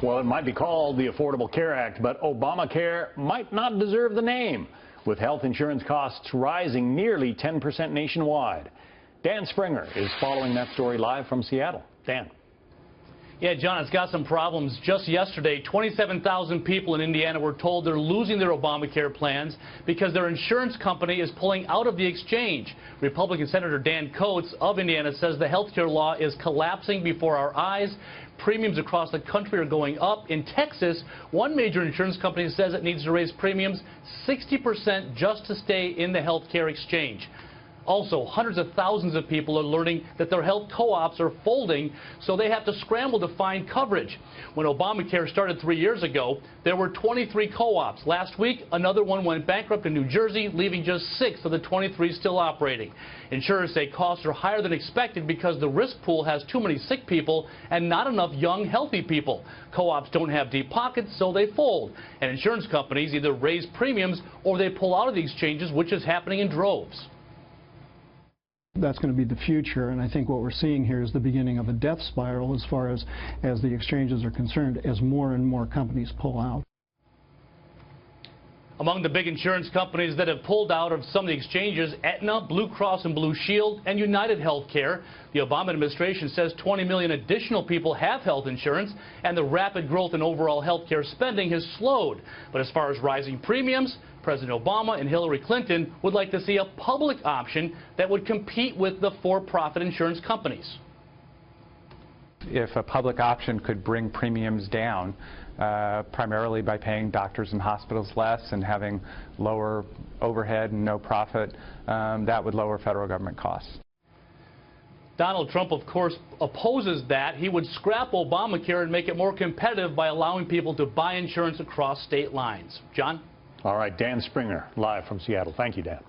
Well, it might be called the Affordable Care Act, but Obamacare might not deserve the name, with health insurance costs rising nearly 10% nationwide. Dan Springer is following that story live from Seattle. Dan. Yeah, John, it's got some problems. Just yesterday, 27,000 people in Indiana were told they're losing their Obamacare plans because their insurance company is pulling out of the exchange. Republican Senator Dan Coats of Indiana says the health care law is collapsing before our eyes. Premiums across the country are going up. In Texas, one major insurance company says it needs to raise premiums 60% just to stay in the health care exchange. Also, hundreds of thousands of people are learning that their health co-ops are folding, so they have to scramble to find coverage. When Obamacare started 3 years ago, there were 23 co-ops. Last week, another one went bankrupt in New Jersey, leaving just 6 of the 23 still operating. Insurers say costs are higher than expected because the risk pool has too many sick people and not enough young, healthy people. Co-ops don't have deep pockets, so they fold. And insurance companies either raise premiums or they pull out of the exchanges, which is happening in droves. That's going to be the future, and I think what we're seeing here is the beginning of a death spiral as far as the exchanges are concerned, as more and more companies pull out. Among the big insurance companies that have pulled out of some of the exchanges, Aetna, Blue Cross and Blue Shield, and United Healthcare. The Obama administration says 20 million additional people have health insurance, and the rapid growth in overall health care spending has slowed. But as far as rising premiums, President Obama and Hillary Clinton would like to see a public option that would compete with the for-profit insurance companies. If a public option could bring premiums down, primarily by paying doctors and hospitals less and having lower overhead and no profit, that would lower federal government costs. Donald Trump, of course, opposes that. He would scrap Obamacare and make it more competitive by allowing people to buy insurance across state lines. John? All right, Dan Springer, live from Seattle. Thank you, Dan.